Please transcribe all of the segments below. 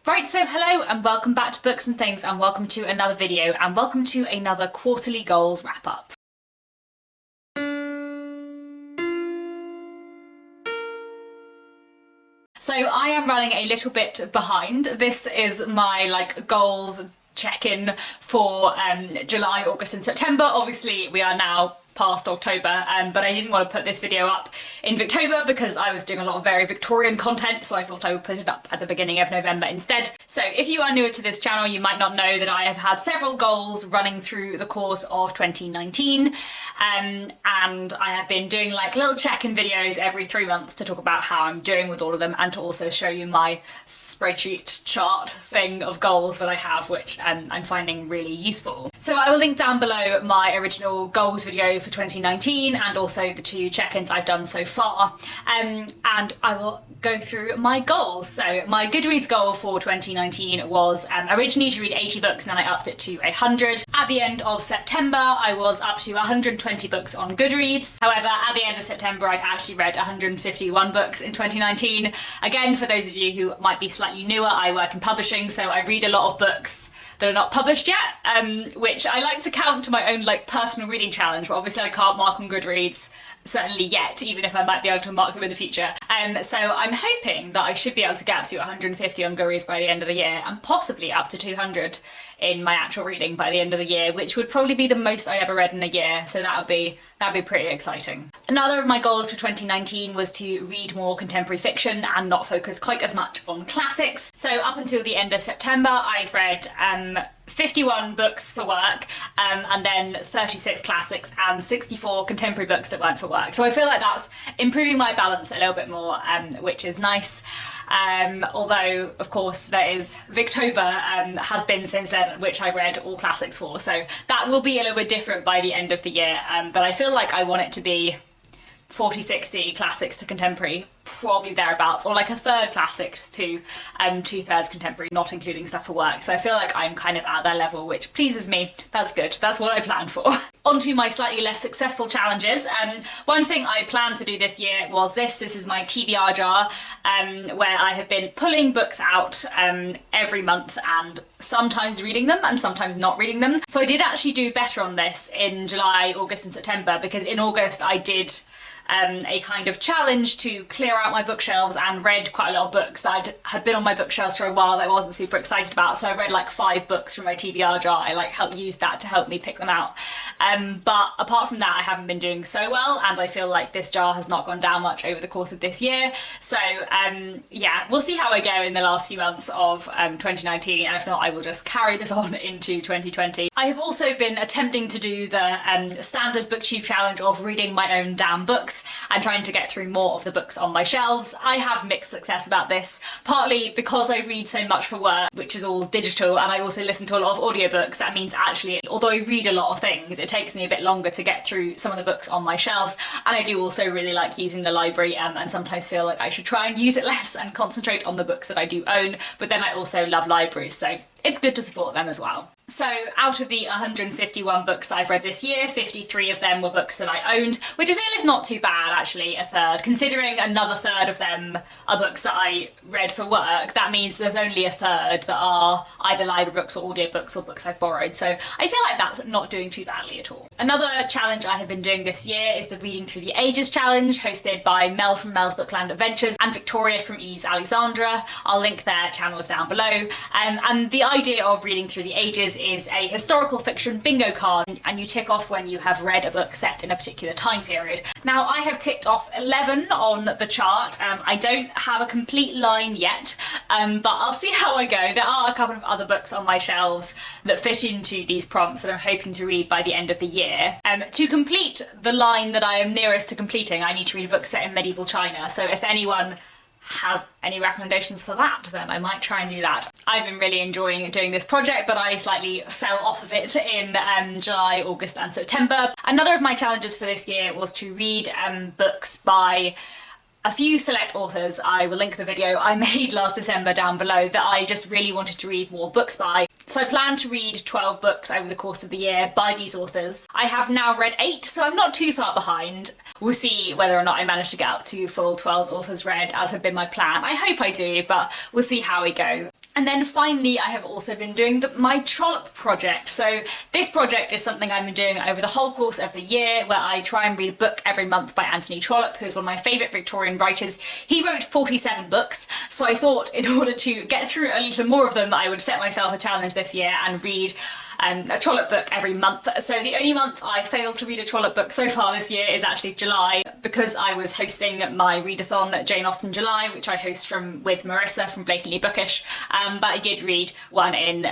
Right, so hello and welcome back to Books and Things, and welcome to another video and welcome to another quarterly goals wrap up. So I am running a little bit behind. This is my goals check-in for July, August and September. Obviously we are now past October, but I didn't want to put this video up in Victober because I was doing a lot of very Victorian content, so I thought I would put it up at the beginning of November instead. So if you are newer to this channel, you might not know that I have had several goals running through the course of 2019, and I have been doing little check-in videos every 3 months to talk about how I'm doing with all of them and to also show you my spreadsheet chart thing of goals that I have, which I'm finding really useful. So I will link down below my original goals video for 2019 and also the 2 check-ins I've done so far, and I will go through my goals. So my Goodreads goal for 2019 was originally to read 80 books, and then I upped it to 100. At the end of September I was up to 120 books on Goodreads. However, at the end of September I'd actually read 151 books in 2019. Again, for those of you who might be slightly newer, I work in publishing, so I read a lot of books that are not published yet, which I like to count to my own personal reading challenge, but obviously I can't mark on Goodreads, certainly yet, even if I might be able to mark them in the future. So I'm hoping that I should be able to get up to 150 on Goodreads by the end of the year, and possibly up to 200 in my actual reading by the end of the year, which would probably be the most I ever read in a year, so that'd be pretty exciting. Another of my goals for 2019 was to read more contemporary fiction and not focus quite as much on classics. So up until the end of September I'd read 51 books for work, and then 36 classics and 64 contemporary books that weren't for work. So I feel like that's improving my balance a little bit more, which is nice. Although of course there is Victober, has been since then, which I read all classics for, so that will be a little bit different by the end of the year, but I feel like I want it to be 40-60 classics to contemporary, probably thereabouts, or a third classics to 2/3 contemporary, not including stuff for work. So I feel like I'm kind of at that level, which pleases me. That's good, that's what I planned for. On to my slightly less successful challenges. One thing I planned to do this year was this is my TBR jar, where I have been pulling books out every month and sometimes reading them and sometimes not reading them. So I did actually do better on this in July, August and September, because in August I did a kind of challenge to clear out my bookshelves and read quite a lot of books that had been on my bookshelves for a while that I wasn't super excited about. So I read 5 books from my TBR jar. I used that to help me pick them out. But apart from that, I haven't been doing so well, and I feel like this jar has not gone down much over the course of this year. So yeah, we'll see how I go in the last few months of 2019, and if not, I will just carry this on into 2020. I have also been attempting to do the standard booktube challenge of reading my own damn books and trying to get through more of the books on my shelves. I have mixed success about this, partly because I read so much for work, which is all digital, and I also listen to a lot of audiobooks. That means actually, although I read a lot of things, it takes me a bit longer to get through some of the books on my shelves, and I do also really like using the library, and sometimes feel like I should try and use it less and concentrate on the books that I do own, but then I also love libraries, so it's good to support them as well. So out of the 151 books I've read this year, 53 of them were books that I owned, which I feel is not too bad actually, a third. Considering another third of them are books that I read for work, that means there's only a third that are either library books or audiobooks or books I've borrowed, so I feel like that's not doing too badly at all. Another challenge I have been doing this year is the Reading Through the Ages challenge, hosted by Mel from Mel's Bookland Adventures and Victoria from E's Alexandra. I'll link their channels down below, and the idea of Reading Through the Ages is a historical fiction bingo card, and you tick off when you have read a book set in a particular time period. Now I have ticked off 11 on the chart. I don't have a complete line yet, but I'll see how I go. There are a couple of other books on my shelves that fit into these prompts that I'm hoping to read by the end of the year. To complete the line that I am nearest to completing, I need to read a book set in medieval China, so if anyone has any recommendations for that, then I might try and do that. I've been really enjoying doing this project, but I slightly fell off of it in July, August and September. Another of my challenges for this year was to read books by a few select authors. I will link the video I made last December down below that I just really wanted to read more books by. So I plan to read 12 books over the course of the year by these authors. I have now read 8, so I'm not too far behind. We'll see whether or not I manage to get up to full 12 authors read, as had been my plan. I hope I do, but we'll see how we go. And then finally, I have also been doing my Trollop project. So this project is something I've been doing over the whole course of the year, where I try and read a book every month by Anthony Trollope, who's one of my favourite Victorian writers. He wrote 47 books, so I thought in order to get through a little more of them, I would set myself a challenge this year and read a Trollope book every month. So the only month I failed to read a Trollope book so far this year is actually July, because I was hosting my readathon Jane Austen July, which I host with Marissa from Blatantly Bookish, but I did read one in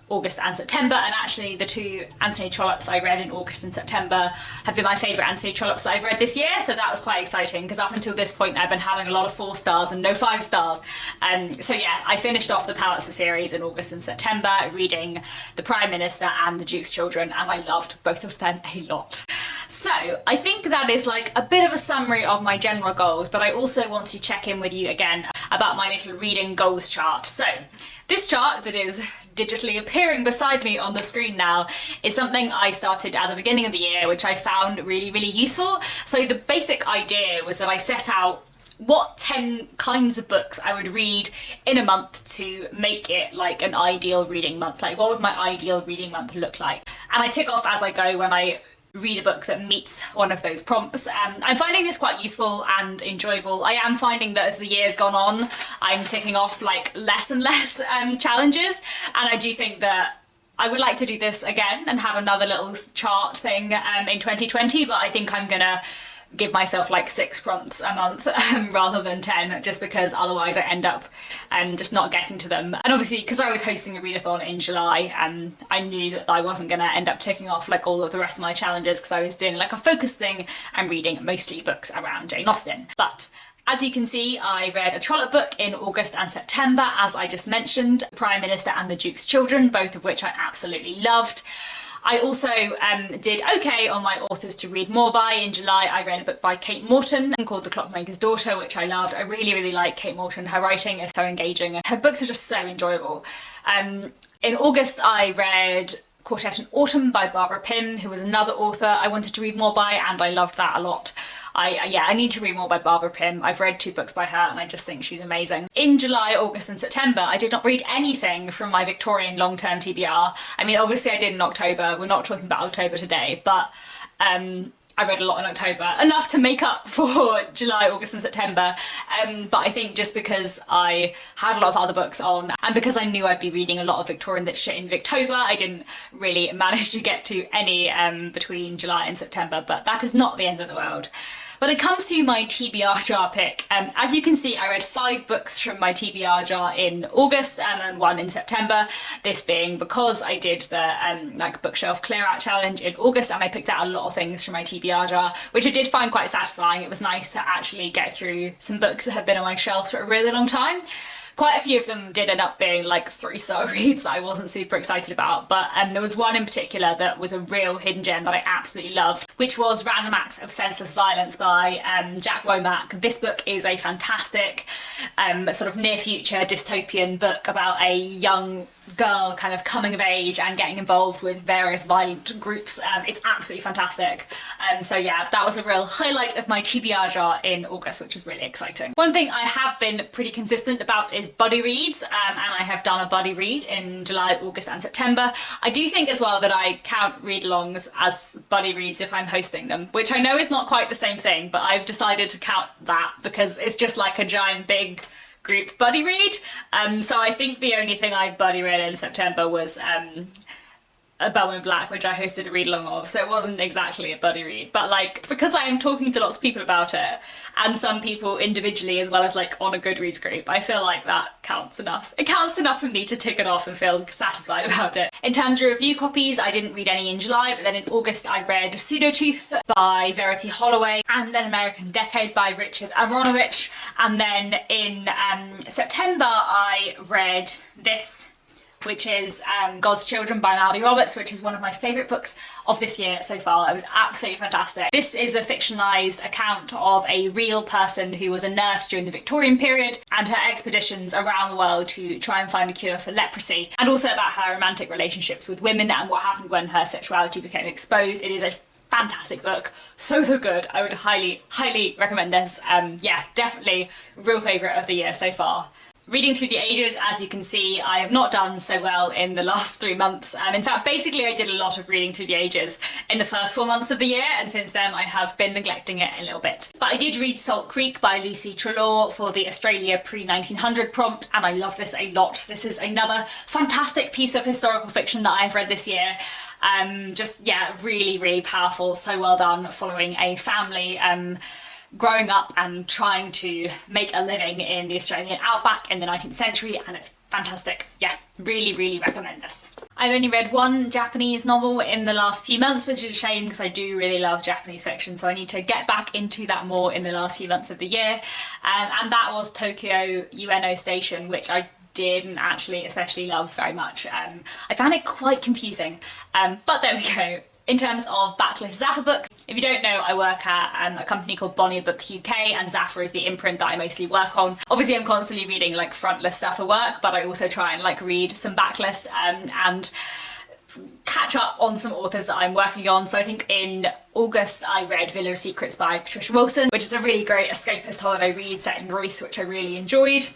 August and September, and actually the two Anthony Trollopes I read in August and September have been my favourite Anthony Trollopes that I've read this year, so that was quite exciting, because up until this point I've been having a lot of 4 stars and no 5 stars. So yeah, I finished off the Palliser series in August and September, reading The Prime Minister and The Duke's Children, and I loved both of them a lot. So I think that is like a bit of a summary of my general goals, but I also want to check in with you again about my little reading goals chart. So this chart that is digitally appearing beside me on the screen now is something I started at the beginning of the year, which I found really, really useful. So the basic idea was that I set out what 10 kinds of books I would read in a month to make it like an ideal reading month. Like, what would my ideal reading month look like? And I tick off as I go when I read a book that meets one of those prompts. I'm finding this quite useful and enjoyable. I am finding that as the year's gone on, I'm ticking off like less and less challenges, and I do think that I would like to do this again and have another little chart thing in 2020, but I think I'm gonna give myself like 6 prompts a month rather than 10, just because otherwise I end up just not getting to them. And obviously, because I was hosting a readathon in July, I knew that I wasn't going to end up ticking off like all of the rest of my challenges, because I was doing like a focus thing and reading mostly books around Jane Austen. But as you can see, I read a Trollope book in August and September, as I just mentioned, The Prime Minister and The Duke's Children, both of which I absolutely loved. I also did okay on my authors to read more by. In July, I read a book by Kate Morton called The Clockmaker's Daughter, which I loved. I really, really like Kate Morton. Her writing is so engaging and her books are just so enjoyable. In August, I read Quartet in Autumn by Barbara Pym, who was another author I wanted to read more by, and I loved that a lot. I need to read more by Barbara Pym. I've read 2 books by her and I just think she's amazing. In July, August and September, I did not read anything from my Victorian long-term TBR. I mean, obviously I did in October. We're not talking about October today, but I read a lot in October, enough to make up for July, August and September, but I think just because I had a lot of other books on and because I knew I'd be reading a lot of Victorian literature in Victober, I didn't really manage to get to any between July and September, but that is not the end of the world. When it comes to my TBR jar pick, as you can see, I read 5 books from my TBR jar in August and 1 in September. This being because I did the like bookshelf clear out challenge in August, and I picked out a lot of things from my TBR jar, which I did find quite satisfying. It was nice to actually get through some books that have been on my shelf for a really long time. Quite a few of them did end up being like 3-star reads that I wasn't super excited about, but there was one in particular that was a real hidden gem that I absolutely loved, which was Random Acts of Senseless Violence by Jack Womack. This book is a fantastic sort of near future dystopian book about a young girl kind of coming of age and getting involved with various violent groups. It's absolutely fantastic. So yeah, that was a real highlight of my TBR jar in August, which is really exciting. One thing I have been pretty consistent about is buddy reads, and I have done a buddy read in July, August and September. I do think as well that I count read-alongs as buddy reads if I'm hosting them, which I know is not quite the same thing, but I've decided to count that because it's just like a giant big group buddy read. So I think the only thing I buddy read in September was A Bow in Black, which I hosted a read along of, so it wasn't exactly a buddy read, but like because I am talking to lots of people about it, and some people individually as well as like on a Goodreads group, I feel like that counts enough. It counts enough for me to tick it off and feel satisfied about it. In terms of review copies, I didn't read any in July, but then in August I read Pseudotooth by Verity Holloway and An American Decade by Richard Aronovich, and then in September I read this, which is God's Children by Mallory Roberts, which is one of my favourite books of this year so far. It was absolutely fantastic. This is a fictionalised account of a real person who was a nurse during the Victorian period and her expeditions around the world to try and find a cure for leprosy, and also about her romantic relationships with women and what happened when her sexuality became exposed. It is a fantastic book, so good. I would highly recommend this. Yeah, definitely real favourite of the year so far. Reading through the ages, as you can see, I have not done so well in the last 3 months. In fact, basically I did a lot of reading through the ages in the first 4 months of the year, and since then I have been neglecting it a little bit. But I did read Salt Creek by Lucy Trelaw for the Australia pre-1900 prompt, and I love this a lot. This is another fantastic piece of historical fiction that I've read this year. Really, really powerful, so well done, following a family growing up and trying to make a living in the Australian outback in the 19th century, and it's fantastic. Yeah, really, really recommend this. I've only read one Japanese novel in the last few months, which is a shame because I do really love Japanese fiction, so I need to get back into that more in the last few months of the year. And that was Tokyo Ueno Station, which I didn't actually especially love very much. I found it quite confusing, but there we go. In terms of backlist Zaffa books, if you don't know, I work at a company called Bonnier Books UK, and Zaffa is the imprint that I mostly work on. Obviously I'm constantly reading like frontlist stuff for work, but I also try and like read some backlist and catch up on some authors that I'm working on. So I think in August I read Villa of Secrets by Patricia Wilson, which is a really great escapist holiday read set in Greece, which I really enjoyed.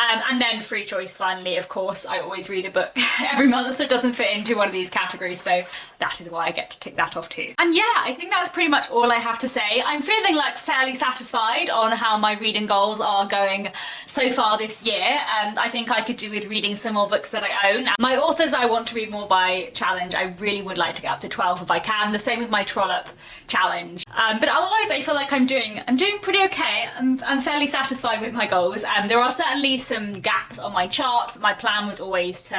And then free choice finally, of course. I always read a book every month that doesn't fit into one of these categories, so that is why I get to tick that off too. And yeah, I think that's pretty much all I have to say. I'm feeling like fairly satisfied on how my reading goals are going so far this year, and I think I could do with reading some more books that I own. My authors I want to read more by challenge, I really would like to get up to 12 if I can. The same with my Trollope challenge. But otherwise I feel like I'm doing pretty okay. I'm fairly satisfied with my goals. There are certainly some gaps on my chart, but my plan was always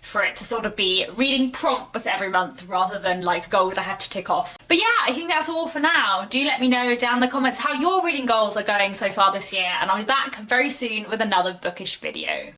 for it to sort of be reading prompts every month rather than like goals I have to tick off. But yeah, I think that's all for now. Do let me know down in the comments how your reading goals are going so far this year, and I'll be back very soon with another bookish video.